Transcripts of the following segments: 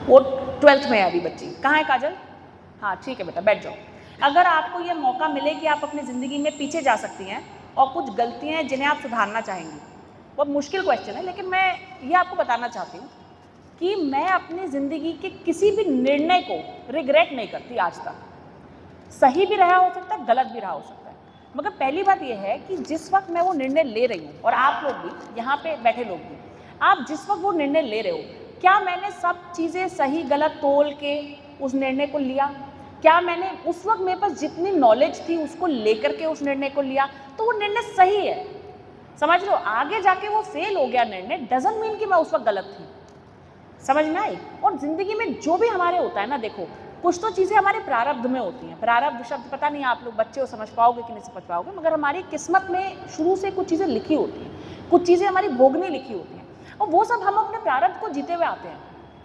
वो 12th में है अभी बच्ची। कहाँ है काजल? हाँ ठीक है बेटा, बैठ जाओ। अगर आपको ये मौका मिले कि आप अपनी ज़िंदगी में पीछे जा सकती हैं और कुछ गलतियाँ हैं जिन्हें आप सुधारना चाहेंगी, बहुत मुश्किल क्वेश्चन है, लेकिन मैं ये आपको बताना चाहती हूँ कि मैं अपनी ज़िंदगी के किसी भी निर्णय को रिग्रेट नहीं करती आज तक। सही भी रहा हो सकता है, गलत भी रहा हो सकता है, मगर पहली बात यह है कि जिस वक्त मैं वो निर्णय ले रही हूँ, और आप लोग भी, यहाँ पे बैठे लोग भी, आप जिस वक्त वो निर्णय ले रहे हो, क्या मैंने सब चीज़ें सही गलत तोल के उस निर्णय को लिया? क्या मैंने उस वक्त मेरे पास जितनी नॉलेज थी उसको लेकर के उस निर्णय को लिया? तो वो निर्णय सही है, समझ लो। आगे जाके वो फेल हो गया निर्णय, डजंट मीन कि मैं उस वक्त गलत थी। समझ में आई? और ज़िंदगी में जो भी हमारे होता है ना, देखो कुछ तो चीज़ें हमारे प्रारब्ध में होती हैं। प्रारब्ध शब्द पता नहीं आप लोग बच्चे हो समझ पाओगे कि नहीं समझ पाओगे, मगर हमारी किस्मत में शुरू से कुछ चीज़ें लिखी होती हैं, कुछ चीज़ें हमारी भोगनी लिखी होती हैं, और वो सब हम अपने प्रारब्ध को जीते हुए आते हैं,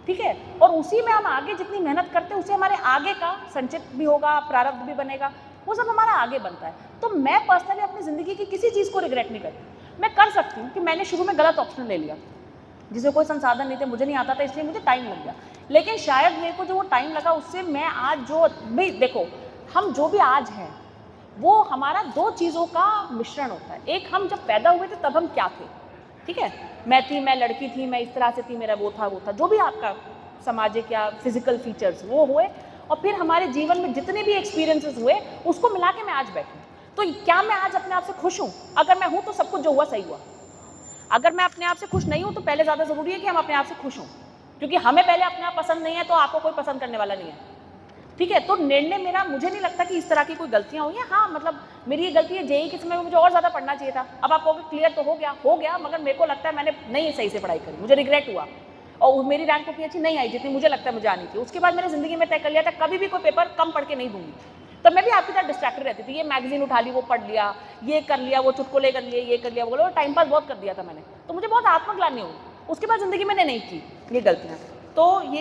ठीक है। और उसी में हम आगे जितनी मेहनत करते हैं उसे हमारे आगे का संचित भी होगा, प्रारब्ध भी बनेगा, वो सब हमारा आगे बनता है। तो मैं पर्सनली अपनी ज़िंदगी की किसी चीज़ को रिग्रेट नहीं करती। मैं कर सकती हूँ कि मैंने शुरू में गलत ऑप्शन ले लिया, जिसे कोई संसाधन नहीं थे, मुझे नहीं आता था, इसलिए मुझे टाइम लग गया, लेकिन शायद मेरे को जो वो टाइम लगा उससे मैं आज जो भी, देखो हम जो भी आज हैं वो हमारा दो चीज़ों का मिश्रण होता है। एक, हम जब पैदा हुए थे तब हम क्या थे, ठीक है, मैं थी, मैं लड़की थी, मैं इस तरह से थी, मेरा वो था, जो भी आपका सामाजिक या फिजिकल फीचर्स वो हुए, और फिर हमारे जीवन में जितने भी एक्सपीरियंसेस हुए उसको मिला के मैं आज बैठी। तो क्या मैं आज अपने आप से खुश हूँ? अगर मैं हूँ तो सब कुछ जो हुआ सही हुआ। अगर मैं अपने आप से खुश नहीं हूँ तो पहले ज़्यादा ज़रूरी है कि हम अपने आप से खुश हों, क्योंकि हमें पहले अपने आप पसंद नहीं है तो आपको कोई पसंद करने वाला नहीं है, ठीक है। तो निर्णय मेरा, मुझे नहीं लगता कि इस तरह की कोई गलतियाँ हुई हैं। हाँ मतलब मेरी ये गलती है, जेईई के समय में मुझे और ज़्यादा पढ़ना चाहिए था। अब आप कहोगे क्लियर तो हो गया, मगर मेरे को लगता है मैंने नहीं सही से पढ़ाई करी, मुझे रिग्रेट हुआ, और मेरी रैंक उतनी अच्छी नहीं आई जितनी मुझे लगता है मुझे आनी थी। उसके बाद मैंने ज़िंदगी में तय कर लिया था कभी भी कोई पेपर कम पढ़ के नहीं दूंगी। तब मैं भी आपकी तरह डिस्ट्रैक्टेड रहती थी, ये मैगजीन उठा ली, वो पढ़ लिया, ये कर लिया, वो चुटकुले कर लिए, ये कर लिया, वो कर लिया, टाइम पास बहुत कर दिया था मैंने, तो मुझे बहुत आत्मग्लानि हुई। उसके बाद ज़िंदगी मैंने नहीं की ये गलतियाँ। तो ये